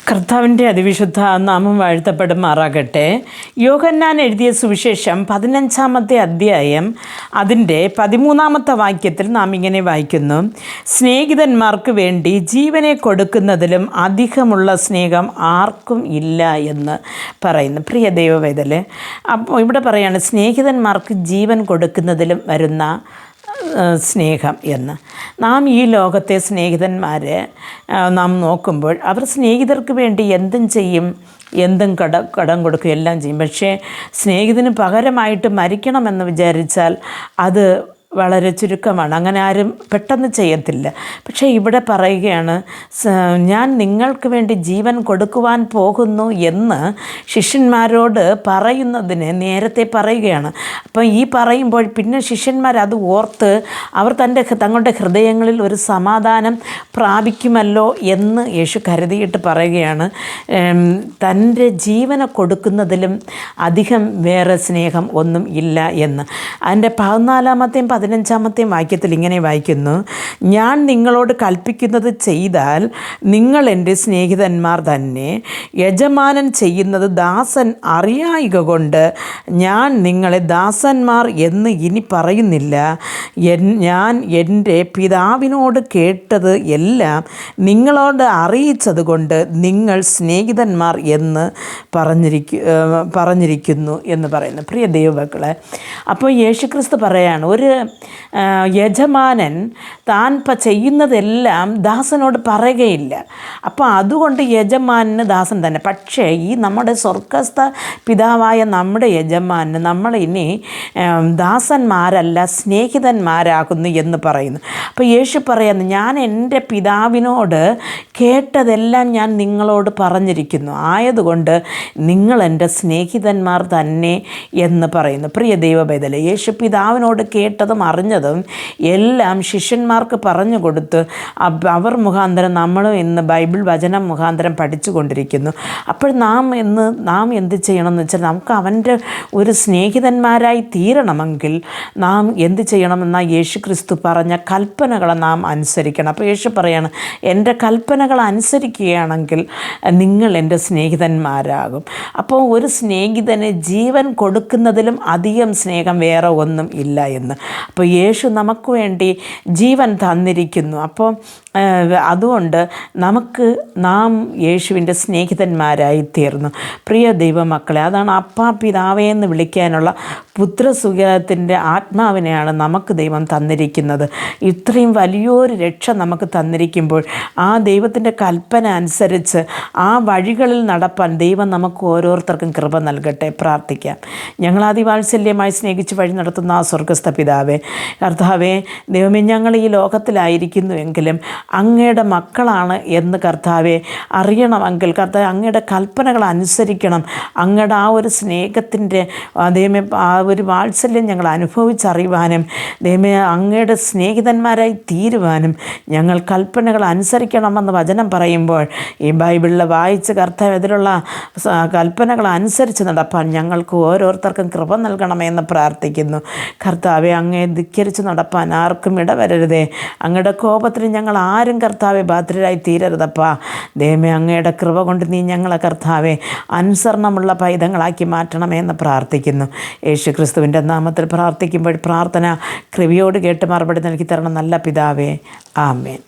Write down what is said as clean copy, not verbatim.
കർത്താവിൻ്റെ അതിവിശുദ്ധ നാമം വാഴ്ത്തപ്പെടുമാറാകട്ടെ. യോഹന്നാൻ എഴുതിയ സുവിശേഷം 15-ാമത്തെ അധ്യായം അതിൻ്റെ 13-ാമത്തെ വാക്യത്തിൽ നാം ഇങ്ങനെ വായിക്കുന്നു: സ്നേഹിതന്മാർക്ക് വേണ്ടി ജീവനെ കൊടുക്കുന്നതിലും അധികമുള്ള സ്നേഹം ആർക്കും ഇല്ല എന്ന് പറയുന്നു. പ്രിയ ദൈവവേദലെ, അപ്പോൾ ഇവിടെ പറയാണ് സ്നേഹിതന്മാർക്ക് ജീവൻ കൊടുക്കുന്നതിലും വരുന്ന സ്നേഹം എന്ന്. നാം ഈ ലോകത്തെ സ്നേഹിതന്മാരെ നാം നോക്കുമ്പോൾ അവർ സ്നേഹിതർക്ക് വേണ്ടി എന്തും ചെയ്യും, എന്തും കടം കൊടുക്കും, എല്ലാം ചെയ്യും. പക്ഷേ സ്നേഹിതന് പകരമായിട്ട് മരിക്കണമെന്ന് വിചാരിച്ചാൽ അത് വളരെ ചുരുക്കമാണ്. അങ്ങനെ ആരും പെട്ടെന്ന് ചെയ്യത്തില്ല. പക്ഷേ ഇവിടെ പറയുകയാണ്, ഞാൻ നിങ്ങൾക്ക് വേണ്ടി ജീവൻ കൊടുക്കുവാൻ പോകുന്നു എന്ന് ശിഷ്യന്മാരോട് പറയുന്നതിന് നേരത്തെ പറയുകയാണ്. അപ്പം ഈ പറയുമ്പോൾ പിന്നെ ശിഷ്യന്മാർ അത് ഓർത്ത് അവർ തങ്ങളുടെ ഹൃദയങ്ങളിൽ ഒരു സമാധാനം പ്രാപിക്കുമല്ലോ എന്ന് യേശു കരുതിയിട്ട് പറയുകയാണ്, തൻ്റെ ജീവനെ കൊടുക്കുന്നതിലും അധികം വേറെ സ്നേഹം ഒന്നും ഇല്ല എന്ന്. അതിൻ്റെ 14-ാമത്തെയും 15-ാമത്തെയും വാക്യത്തിൽ ഇങ്ങനെ വായിക്കുന്നു: ഞാൻ നിങ്ങളോട് കൽപ്പിക്കുന്നത് ചെയ്താൽ നിങ്ങൾ എൻ്റെ സ്നേഹിതന്മാർ തന്നെ. യജമാനൻ ചെയ്യുന്നത് ദാസൻ അറിയായിക കൊണ്ട് ഞാൻ നിങ്ങളെ ദാസന്മാർ എന്ന് ഇനി പറയുന്നില്ല. ഞാൻ എൻ്റെ പിതാവിനോട് കേട്ടത് എല്ലാം നിങ്ങളോട് അറിയിച്ചത് കൊണ്ട് നിങ്ങൾ സ്നേഹിതന്മാർ എന്ന് പറഞ്ഞിരിക്കുന്നു എന്ന് പറയുന്നു. പ്രിയ ദൈവമക്കളെ, അപ്പോൾ യേശുക്രിസ്തു പറയാണ്, ഒരു യജമാനൻ താൻ ചെയ്യുന്നതെല്ലാം ദാസനോട് പറയുകയില്ല. അപ്പോൾ അതുകൊണ്ട് യജമാനന് ദാസൻ തന്നെ. പക്ഷേ ഈ നമ്മുടെ സ്വർഗസ്ഥ പിതാവായ നമ്മുടെ യജമാനന് നമ്മൾ ഇനി ദാസന്മാരല്ല സ്നേഹിതന്മാരാകുന്നു എന്ന് പറയുന്നു. അപ്പോൾ യേശു പറയുന്നു, ഞാൻ എൻ്റെ പിതാവിനോട് കേട്ടതെല്ലാം ഞാൻ നിങ്ങളോട് പറഞ്ഞിരിക്കുന്നു, ആയതുകൊണ്ട് നിങ്ങൾ എൻ്റെ സ്നേഹിതന്മാർ തന്നെ എന്ന് പറയുന്നു. പ്രിയ ദൈവവേദല, യേശു പിതാവിനോട് കേട്ടതും അറിഞ്ഞതും എല്ലാം ശിഷ്യന്മാർക്ക് പറഞ്ഞു കൊടുത്ത് അവർ മുഖാന്തരം നമ്മളും ഇന്ന് ബൈബിൾ വചനം മുഖാന്തരം പഠിച്ചു കൊണ്ടിരിക്കുന്നു. അപ്പോൾ നാം എന്ത് ചെയ്യണമെന്ന് വെച്ചാൽ, നമുക്ക് അവൻ്റെ ഒരു സ്നേഹിതന്മാരായി തീരണമെങ്കിൽ നാം എന്ത് ചെയ്യണമെന്നാൽ യേശു ക്രിസ്തു പറഞ്ഞ കൽപ്പനകളെ നാം അനുസരിക്കണം. അപ്പോൾ യേശു പറയാണ്, എൻ്റെ കൽപ്പനകൾ അനുസരിക്കുകയാണെങ്കിൽ നിങ്ങൾ എൻ്റെ സ്നേഹിതന്മാരാകും. അപ്പോൾ ഒരു സ്നേഹിതന് ജീവൻ കൊടുക്കുന്നതിലും അധികം സ്നേഹം വേറെ ഒന്നും ഇല്ല എന്ന്. അപ്പോൾ യേശു നമുക്ക് വേണ്ടി ജീവൻ തന്നിരിക്കുന്നു. അപ്പോൾ അതുകൊണ്ട് നാം യേശുവിൻ്റെ സ്നേഹിതന്മാരായി തീർന്നു. പ്രിയ ദൈവമക്കളെ, അതാണ് അപ്പാ പിതാവേ എന്ന് വിളിക്കാനുള്ള പുത്രസുഖത്തിൻ്റെ ആത്മാവിനെയാണ് നമുക്ക് ദൈവം തന്നിരിക്കുന്നത്. ഇത്രയും വലിയൊരു രക്ഷ നമുക്ക് തന്നിരിക്കുമ്പോൾ ആ ദൈവത്തിൻ്റെ കൽപ്പന അനുസരിച്ച് ആ വഴികളിൽ നടപ്പാൻ ദൈവം നമുക്ക് ഓരോരുത്തർക്കും കൃപ നൽകട്ടെ. പ്രാർത്ഥിക്കാം. ഞങ്ങൾ അതിവാത്സല്യമായി സ്നേഹിച്ച് വഴി നടത്തുന്ന ആ സ്വർഗസ്ഥ പിതാവേ, കർത്താവേ, ദൈവമേ, ഞങ്ങൾ ഈ ലോകത്തിലായിരിക്കുന്നുവെങ്കിലും അങ്ങയുടെ മക്കളാണ് എന്ന് കർത്താവെ അറിയണമെങ്കിൽ കർത്താവ് അങ്ങയുടെ കൽപ്പനകൾ അനുസരിക്കണം. അങ്ങയുടെ ആ ഒരു സ്നേഹത്തിൻ്റെ ദൈവമേ, ആ ഒരു വാത്സല്യം ഞങ്ങൾ അനുഭവിച്ചറിയുവാനും ദൈവമേ അങ്ങയുടെ സ്നേഹിതന്മാരായി തീരുവാനും ഞങ്ങൾ കൽപ്പനകൾ അനുസരിക്കണമെന്ന് വചനം പറയുമ്പോൾ ഈ ബൈബിളിൽ വായിച്ച് കർത്താവ് അതിലുള്ള കൽപ്പനകൾ അനുസരിച്ച് നടപ്പാൻ ഞങ്ങൾക്ക് ഓരോരുത്തർക്കും കൃപ നൽകണമെന്ന് പ്രാർത്ഥിക്കുന്നു. കർത്താവെ, അങ്ങയെ ധിക്കരിച്ച് നടപ്പാൻ ആർക്കും ഇടവരരുതേ. അങ്ങയുടെ കോപത്തിന് ഞങ്ങൾ ആരും കർത്താവെ ബാധ്യരായി തീരരുതപ്പാ. ദൈവമേ, അങ്ങയുടെ കൃപ കൊണ്ട് നീ ഞങ്ങളെ കർത്താവെ അനുസരണമുള്ള പൈതങ്ങളാക്കി മാറ്റണമെന്ന് പ്രാർത്ഥിക്കുന്നു. യേശു ക്രിസ്തുവിൻ്റെ നാമത്തിൽ പ്രാർത്ഥിക്കുമ്പോൾ പ്രാർത്ഥന കൃപയോട് കേട്ട് മറുപടി നൽകി തരണം നല്ല പിതാവേ. ആമേൻ.